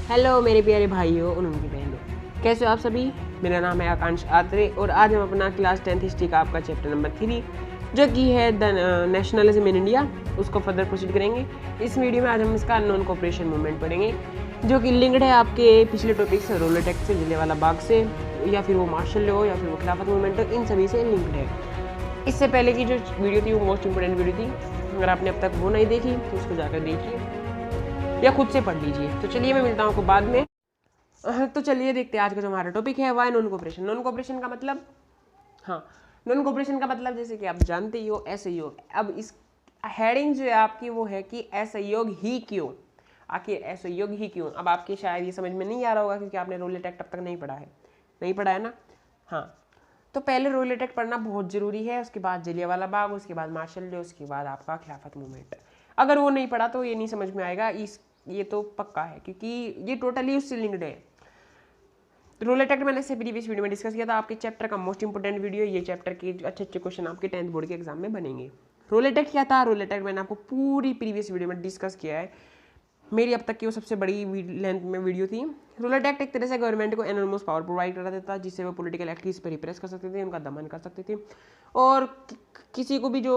Hello मेरे प्यारे भाइयों और उनकी बहनों, कैसे हो आप सभी। मेरा नाम है आकांश आत्रे और आज हम अपना क्लास 10th हिस्ट्री का आपका चैप्टर नंबर 3 जो कि है द नेशनलिज्म इन इंडिया उसको फर्दर प्रोसीड करेंगे। इस वीडियो में आज हम इसका नॉन कोऑपरेशन मूवमेंट पढ़ेंगे जो कि लिंक्ड है आपके पिछले टॉपिक से, रोलेट एक्ट से, जलियांवाला बाग से, या फिर वो मार्शल लॉ या फिर वो खिलाफत मूवमेंट हो, इन सभी से लिंक्ड है। इससे पहले की जो वीडियो थी वो मोस्ट इंपोर्टेंट वीडियो थी, अगर आपने अब तक वो नहीं देखी तो उसको जाकर देखिए या खुद से पढ़ लीजिए। तो चलिए मैं मिलता हूँ आपको बाद में। तो चलिए देखते हैं आज का जो हमारा टॉपिक है why non cooperation. Non cooperation का मतलब, नॉन कोऑपरेशन का मतलब जैसे कि आप जानते ही हो असहयोग। अब इस हेडिंग जो है आपकी वो है कि असहयोग ही क्यों, आखिर असहयोग ही क्यों। अब आपके शायद ये समझ में नहीं आ रहा होगा क्योंकि आपने रोलेट एक्ट अब तक नहीं पढ़ा है ना। हाँ, तो पहले रोलेट एक्ट पढ़ना बहुत ज़रूरी है, उसके बाद जलियांवाला बाग, उसके बाद मार्शल लॉ, उसके बाद आपका खिलाफत मूवमेंट। अगर वो नहीं पढ़ा तो ये नहीं समझ में आएगा, ये तो पक्का है क्योंकि ये टोटली उससे लिंक्ड है। रोलेट एक्ट मैंने इससे प्रीवियस वीडियो में डिस्कस किया था, आपके चैप्टर का मोस्ट इंपोर्टेंट वीडियो। ये चैप्टर के अच्छे क्वेश्चन आपके 10th बोर्ड के एग्जाम में बनेंगे। रोलेट एक्ट क्या था? रोलेट एक्ट मैंने आपको पूरी प्रीवियस वीडियो में डिस्कस किया है, मेरी अब तक की वो सबसे बड़ी लेंथ में वीडियो थी। रोलेट एक्ट एक तरह से गवर्नमेंट को एनॉर्मस पावर प्रोवाइड करा देता था जिससे वो पॉलिटिकल एक्टिविस्ट पर रिप्रेस कर सकते थे, उनका दमन कर सकते थे, और किसी को भी जो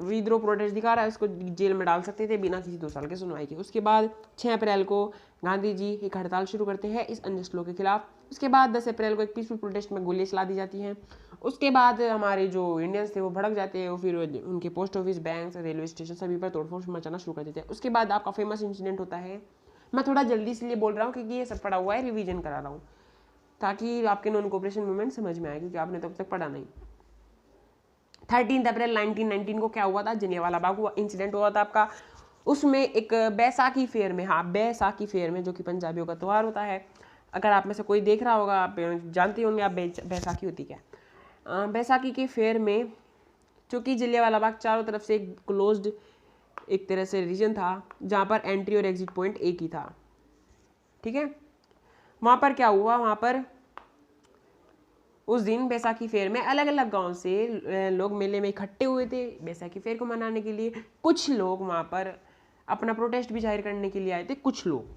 विद्रोह प्रोटेस्ट दिखा रहा है उसको जेल में डाल सकते थे बिना किसी 2 साल के सुनवाई के। उसके बाद 6 अप्रैल को गांधी जी एक हड़ताल शुरू करते हैं इस अनजस्ट लॉ के खिलाफ। उसके बाद 10 अप्रैल को एक पीसफुल प्रोटेस्ट में गोलियां चला दी जाती हैं। उसके बाद हमारे जो इंडियंस थे वो भड़क जाते हैं, फिर उनके post office, bank, railway station सभी पर तोड़फोड़ मचाना शुरू कर देते हैं। उसके बाद आपका फेमस इंसिडेंट होता है, मैं थोड़ा जल्दी इसलिए बोल रहा हूँ क्योंकि ये सब पढ़ा हुआ है, रिवीजन करा रहा हूँ ताकि आपके नॉन कोऑपरेशन मूवमेंट समझ में आए क्योंकि आपने तब तक पढ़ा नहीं। 13 अप्रैल 1919 को क्या हुआ था? जलियांवाला बाग हुआ, इंसिडेंट हुआ था आपका। उसमें एक बैसाखी फेयर में, बैसाखी फेयर में, जो कि पंजाबियों का त्यौहार होता है, अगर आप में से कोई देख रहा होगा आप जानते होंगे आप बैसाखी होती क्या। बैसाखी के फेयर में चूँकि जलियांवाला बाग चारों तरफ से एक क्लोज्ड एक तरह से रीजन था जहाँ पर एंट्री और एग्जिट पॉइंट एक ही था, ठीक है। वहाँ पर क्या हुआ, वहाँ पर उस दिन बैसाखी फेयर में अलग अलग गांव से लोग मेले में इकट्ठे हुए थे बैसाखी फेयर को मनाने के लिए। कुछ लोग वहाँ पर अपना प्रोटेस्ट भी जाहिर करने के लिए आए थे। कुछ लोग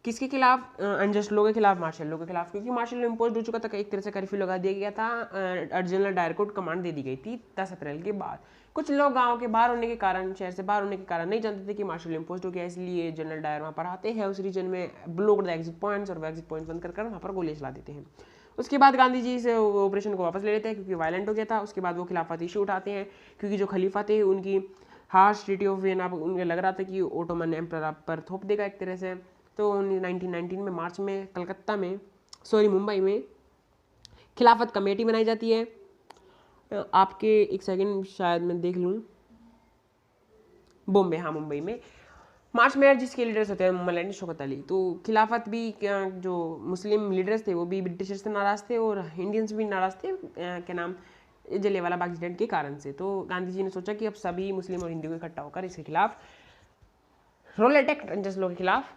किसके खिलाफ? अनजस्ट लॉ के खिलाफ, मार्शल लॉ के खिलाफ, क्योंकि मार्शल लॉ इम्पोज हो चुका था, एक तरह से कर्फ्यू लगा दिया गया था, जनरल डायर को कमांड दे दी गई थी 10 अप्रैल के बाद। कुछ लोग गांव के बाहर होने के कारण, शहर से बाहर होने के कारण नहीं जानते थे कि मार्शल लॉ इम्पोज हो गया, इसलिए जनरल डायर वहाँ पर आते हैं उस रीजन में, ब्लॉक द एग्जिट पॉइंट्स, और वो एग्जिट पॉइंट बंद कर वहाँ पर गोली चला देते हैं। उसके बाद गांधी जी इस ऑपरेशन को वापस ले लेते हैं क्योंकि वायलेंट हो गया था। उसके बाद वो खिलाफत इशू उठाते हैं क्योंकि जो खलीफा थे उनकी हार्श ट्रीटी ऑफ वियना, उनको लग रहा था कि ओटोमन एम्पर आप पर थोप देगा एक तरह से। तो 1919 में मार्च में कलकत्ता में, मुंबई में खिलाफत कमेटी बनाई जाती है। आपके एक सेकंड शायद मैं देख लूँ, बॉम्बे, मुंबई में मार्च में जिसके लीडर्स होते हैं मौलाना शौकत अली। तो खिलाफत भी जो मुस्लिम लीडर्स थे वो भी ब्रिटिशर्स से नाराज़ थे और इंडियंस भी नाराज़ थे, क्या नाम, जलियांवाला बाग इंसिडेंट के कारण से। तो गांधी जी ने सोचा कि अब सभी मुस्लिम और हिंदू को इकट्ठा होकर इसके खिलाफ, रोलेट एक्ट अनजस्ट लॉ के खिलाफ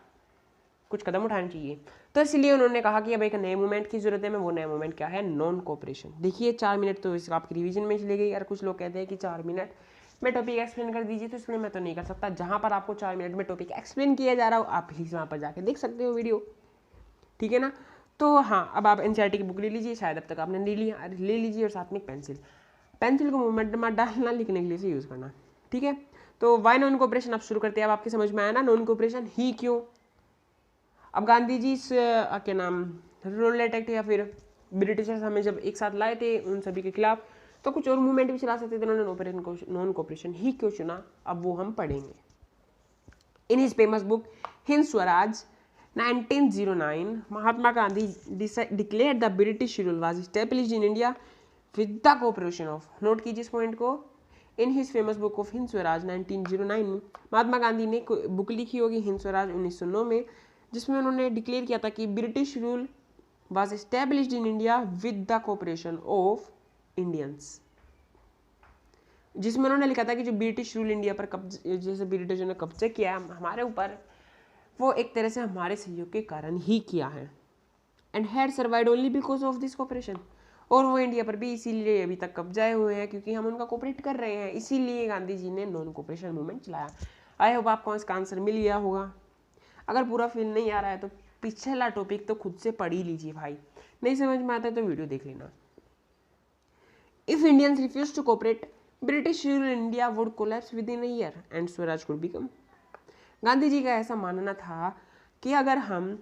कुछ कदम उठाने चाहिए। तो इसलिए उन्होंने कहा कि अब एक नए मूवमेंट की जरूरत है। मैं वो नया मूवमेंट क्या है? Non cooperation. देखिए 4 मिनट तो इसका आपकी रिवीजन में चले गई। यार कुछ लोग कहते हैं कि 4 मिनट में टॉपिक एक्सप्लेन कर दीजिए, तो इसलिए मैं तो नहीं कर सकता। जहाँ पर आपको 4 मिनट में टॉपिक एक्सप्लेन किया जा रहा हो आप प्लीज़ वहाँ पर जाके देख सकते हो वीडियो, ठीक है ना। तो हाँ, अब आप एनसीईआरटी की बुक ले लीजिए, शायद अब तक आपने ले लीजिए, और साथ में एक पेंसिल को मूवमेंट में डालना, लिखने के लिए से यूज़ करना, ठीक है। तो वाई नॉन कोऑपरेशन आप शुरू करते हैं। अब आपके समझ में आया ना नॉन कोऑपरेशन ही क्यों। अब गांधी जी इस क्या नाम, रोलेट एक्ट या फिर ब्रिटिशर्स हमें जब एक साथ लाए थे उन सभी के खिलाफ, तो कुछ और मूवमेंट भी चला सकते थे, उन्होंने नॉन कोऑपरेशन ही क्यों चुना, अब वो हम पढ़ेंगे। In his famous book Hind Swaraj 1909 Mahatma Gandhi declared the British rule was established in India with the cooperation of, note कीजिए इस पॉइंट को, in his famous book of Hind Swaraj 1909 में महात्मा गांधी ने बुक लिखी होगी हिंद स्वराज 1909 में, जिसमें उन्होंने डिक्लेयर किया था कि British rule was established in India with the cooperation of Indians, जिसमें उन्होंने लिखा था कि जो ब्रिटिश रूल इंडिया पर कब्जे, जैसे ब्रिटिशों ने कब्जे किया हमारे ऊपर, वो एक तरह से हमारे सहयोग के कारण ही किया है, and had survived only because of this cooperation, और वो इंडिया पर भी इसीलिए अभी तक कब्जाए हुए हैं क्योंकि हम उनका कोऑपरेट कर रहे हैं। इसीलिए गांधी जी ने नॉन कोऑपरेशन मूवमेंट चलाया। आई होप आपको इसका आंसर मिल गया होगा। अगर पूरा फील नहीं आ रहा है तो पिछला टॉपिक तो खुद से पढ़ ही लीजिए भाई, नहीं समझ में आता है तो वीडियो देख लेना। If Indians refuse to cooperate, British rule in India would collapse within a year and swaraj could become. Gandhi ji का ऐसा मानना था कि अगर हम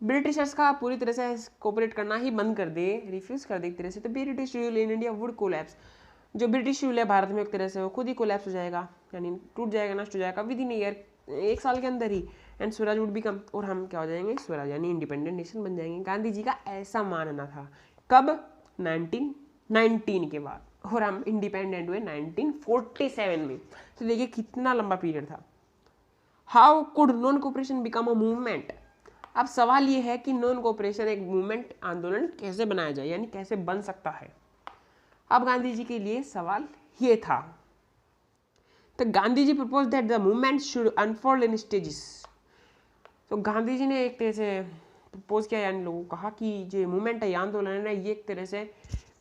ब्रिटिशर्स का पूरी तरह से कोऑपरेट करना ही बंद कर दे, रिफ्यूज कर दे एक तरह से, तो British rule in India would collapse, जो ब्रिटिश रूल है भारत में एक तरह से वो खुद ही कोलैप्स हो जाएगा, यानी टूट जाएगा, नष्ट हो जाएगा विद इन ईयर, एक साल के अंदर ही, एंड स्वराज वुड बिकम, और हम क्या हो जाएंगे, स्वराज यानी इंडिपेंडेंट नेशन बन जाएंगे। गांधी जी का ऐसा मानना था। कब? 1919 के बाद, और हम इंडिपेंडेंट हुए 1947 में। तो देखिए कितना लंबा पीरियड था। How could non cooperation become a movement. अब सवाल ये है कि नॉन कोऑपरेशन एक मूवमेंट, आंदोलन कैसे बनाया जाए, यानी कैसे बन सकता है। अब गांधी जी के लिए सवाल ये था। तो Gandhi ji propose that the movement should unfold in stages. तो गांधी जी ने एक तरह से प्रपोज किया, यानी लोगों को कहा कि जो मूवमेंट है, आंदोलन है, ये एक तरह से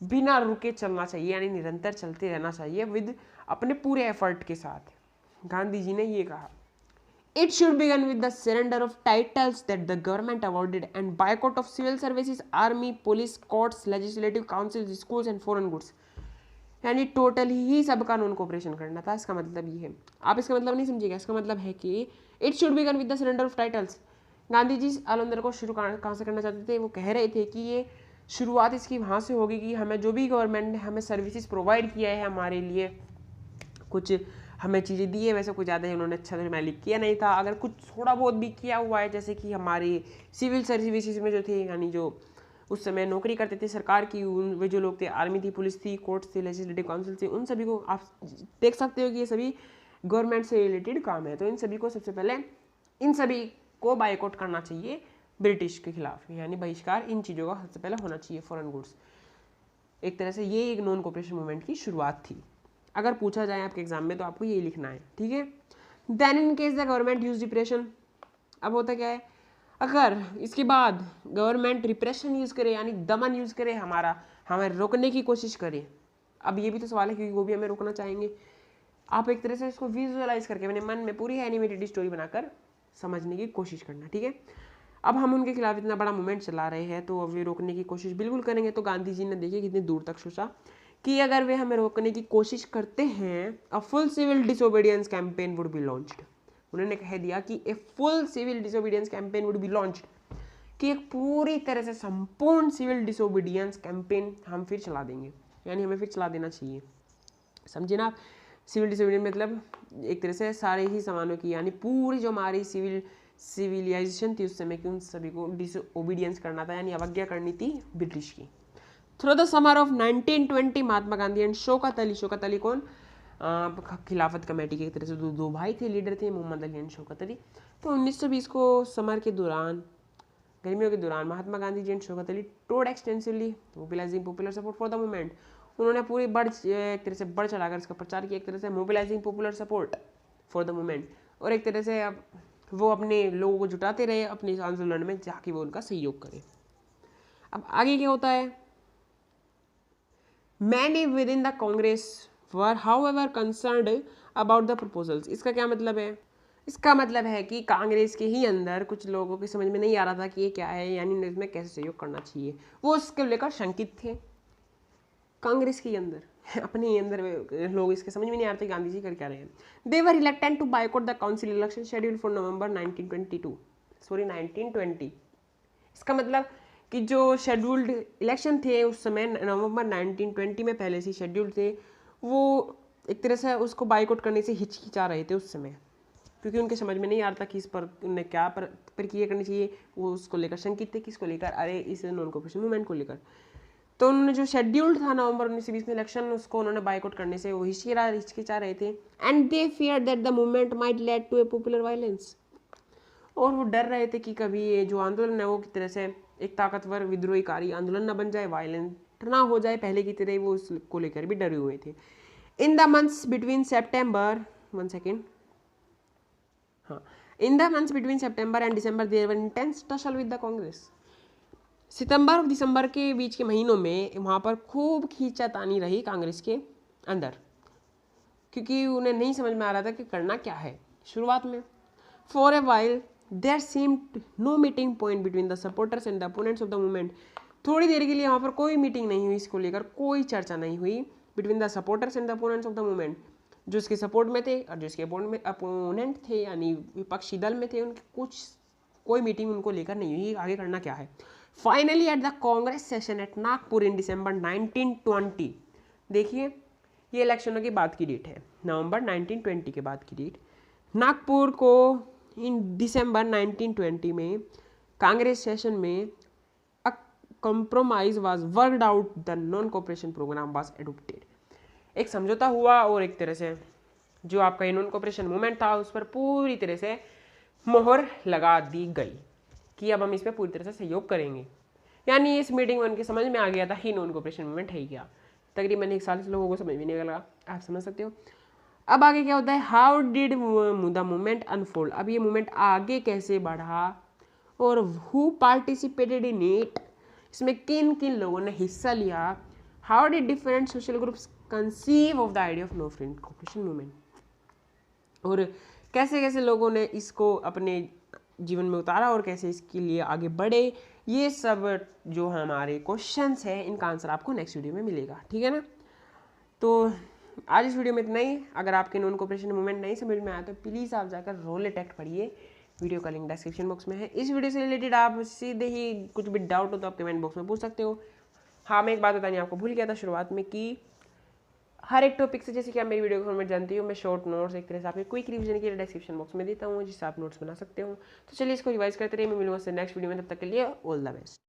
बिना रुके चलना चाहिए, यानी निरंतर चलते रहना चाहिए विद अपने पूरे एफर्ट के साथ। गांधी जी ने ये कहा, it should begin with the surrender of titles that the government awarded and boycott of civil services, army, police, courts, legislative councils, schools and foreign goods। यानी टोटल ही सबका नॉन कोऑपरेशन करना था। इसका मतलब ये है, आप इसका मतलब नहीं समझिएगा, इसका मतलब है कि it should begin with the surrender of titles. Gandhi ji आंदोलन को शुरू कहाँ से करना चाहते थे? वो कह रहे थे कि ये शुरुआत इसकी वहाँ से होगी कि हमें जो भी गवर्नमेंट ने हमें सर्विसेज प्रोवाइड किया है, हमारे लिए कुछ हमें चीज़ें दी है, वैसे कुछ ज़्यादा ही उन्होंने अच्छा से मालिक किया नहीं था। अगर कुछ थोड़ा बहुत भी किया हुआ है, जैसे कि हमारे सिविल सर्विसेज में जो थे, यानी जो उस समय नौकरी करते थे सरकार की, वे जो लोग थे, आर्मी थी, पुलिस थी, कोर्ट्स थे, लेजिस्लेटिव काउंसिल थे, उन सभी को आप देख सकते हो कि ये सभी गवर्नमेंट से रिलेटेड काम है। तो इन सभी को सबसे पहले इन सभी को बाइकआउट करना चाहिए ब्रिटिश के खिलाफ, यानी बहिष्कार इन चीज़ों का सबसे पहले होना चाहिए, फॉरेन गुड्स। एक तरह से ये एक नॉन कोऑपरेशन मूवमेंट की शुरुआत थी। अगर पूछा जाए आपके एग्जाम में तो आपको ये लिखना है, ठीक है। Then in case the government use depression. अब होता क्या है, अगर इसके बाद गवर्नमेंट रिप्रेशन यूज करे, यानी दमन यूज करे, हमें रोकने की कोशिश करे। अब ये भी तो सवाल है, क्योंकि वो भी हमें रोकना चाहेंगे। आप एक तरह से इसको विजुअलाइज करके अपने मन में पूरी एनिमेटेड स्टोरी बनाकर समझने की कोशिश करना, ठीक है। अब हम उनके खिलाफ इतना बड़ा मूवमेंट चला रहे हैं, तो अब वे रोकने की कोशिश बिल्कुल करेंगे। तो गांधी जी ने देखिए कितनी दूर तक सोचा कि अगर वे हमें रोकने की कोशिश करते हैं, a full civil disobedience campaign would be launched. उन्होंने कह दिया कि a full civil disobedience campaign would be launched, कि एक पूरी तरह से संपूर्ण सिविल डिसोबीडियंस कैंपेन हम फिर चला देंगे, यानी हमें फिर चला देना चाहिए। समझे ना आप? सिविल डिसोबीडियंस मतलब एक तरह से सारे ही सामानों की, यानी पूरी जो हमारी सिविलाइजेशन थी उस समय की, उन सभी को डिसोबीडियंस करना था, यानी अवज्ञा करनी थी ब्रिटिश की। Through the summer of 1920 Mahatma Gandhi and Shaukat Ali कौन? खिलाफत कमेटी के एक तरह से दो भाई थे, लीडर थे, मोहम्मद अली एंड शौकत अली। तो 1920 को समर के दौरान, गर्मियों के दौरान, महात्मा गांधी जी एंड शौकत अली टोड extensively mobilising popular support for the movement. उन्होंने पूरी एक तरह से बढ़ चढ़ाकर इसका प्रचार किया, एक तरह से mobilising popular support for the movement, और एक तरह से अब वो अपने लोगों को जुटाते रहे अपने इस आंदोलन में, ताकि वो उनका सहयोग करें। अब आगे क्या होता है? Many within the Congress were however concerned about the proposals। इसका क्या मतलब है? इसका मतलब है कि कांग्रेस के ही अंदर कुछ लोगों की समझ में नहीं आ रहा था कि ये क्या है, यानी इसमें कैसे सहयोग करना चाहिए, वो उसके लेकर शंकित थे। कांग्रेस के अंदर अपने अंदर लोग इसके समझ में नहीं आ रहे थे गांधी जी कर क्या रहे हैं। They were reluctant to boycott the council election schedule for November 1920। इसका मतलब कि जो शेड्यूल्ड इलेक्शन थे उस समय नवंबर 1920 में पहले से शेड्यूल्ड थे, वो एक तरह से उसको बाइकआउट करने से हिचकिचा रहे थे उस समय, क्योंकि उनके समझ में नहीं आ रहा था कि इस पर उन्हें क्या प्रक्रिया करनी चाहिए। वो उसको लेकर शंकित थे, किसको लेकर? अरे इस नॉन कोऑपरेशन मूवमेंट को लेकर। तो उन्होंने जो शेड्यूल्ड था नवंबर 1920 में इलेक्शन, उसको उन्होंने बाइकआउट करने से वो हिचकिचा रहे थे। And they fear that the movement might lead to a popular violence. और वो डर रहे थे कि कभी ये जो आंदोलन है वो की तरह से एक ताकतवर विद्रोहीकारी आंदोलन न बन जाए, वायलेंट ना हो जाए पहले की तरह, वो उसको लेकर भी डरे हुए थे। In the months between September and December there were intense tussle with the Congress. सितंबर और दिसंबर के बीच के महीनों में वहाँ पर खूब खींचातानी रही कांग्रेस के अंदर, क्योंकि उन्हें नहीं समझ में आ रहा था कि करना क्या है शुरुआत में। For a while there seemed no meeting point between the supporters and the opponents of the movement. थोड़ी देर के लिए वहाँ पर कोई मीटिंग नहीं हुई, इसको लेकर कोई चर्चा नहीं हुई between the supporters and the opponents of the movement. जो इसके सपोर्ट में थे और जो इसके अपोनेंट थे यानी विपक्षी दल में थे, उनके कोई मीटिंग उनको लेकर नहीं हुई आगे करना क्या है। Finally at the Congress session at Nagpur in December 1920, देखिए ये इलेक्शनों के बाद की डेट है, नवंबर 1920 के बाद की डेट। नागपुर को इन दिसंबर 1920 में कांग्रेस सेशन में a compromise was worked out, the non cooperation programme was adopted. एक समझौता हुआ और एक तरह से जो आपका ये नॉन कोऑपरेशन मूवमेंट था उस पर पूरी तरह से मोहर लगा दी गई कि अब हम इस पर पूरी तरह से सहयोग करेंगे। यानी इस मीटिंग में उनके समझ में आ गया था ही नॉन कोऑपरेशन मूवमेंट है क्या। तकरीबन 1 साल से लोगों को समझ में नहीं लगा, आप समझ सकते हो। अब आगे क्या होता है, how did the movement unfold, अब ये मूवमेंट आगे कैसे बढ़ा और हु पार्टिसिपेटेड इन इट, इसमें किन किन लोगों ने हिस्सा लिया। How did different social groups conceive of the idea of no friend cooperation movement, और कैसे कैसे लोगों ने इसको अपने जीवन में उतारा और कैसे इसके लिए आगे बढ़े। ये सब जो हमारे क्वेश्चंस हैं इनका आंसर आपको नेक्स्ट वीडियो में मिलेगा, ठीक है ना। तो आज इस वीडियो में इतना ही। अगर आपके नॉन कोऑपरेशन मूवमेंट नहीं समझ में आया तो प्लीज़ आप जाकर रोलेट एक्ट पढ़िए, वीडियो का लिंक डिस्क्रिप्शन बॉक्स में है। इस वीडियो से रिलेटेड आप सीधे ही कुछ भी डाउट हो तो आप कमेंट बॉक्स में पूछ सकते हो। हाँ, मैं एक बात बतानी आपको भूल गया था शुरुआत में कि हर एक टॉपिक से, जैसे कि आप मेरी वीडियो फॉर्मेट जानती हो, मैं शॉर्ट नोट्स एक तरह से आपके क्विक रिवीजन के लिए डिस्क्रिप्शन बॉक्स में देता हूँ जिससे आप नोट्स बना सकते हो। तो चलिए इसको रिवाइज करते रहिए, मैं मिलूंगा नेक्स्ट वीडियो में, तब तक के लिए ऑल द बेस्ट।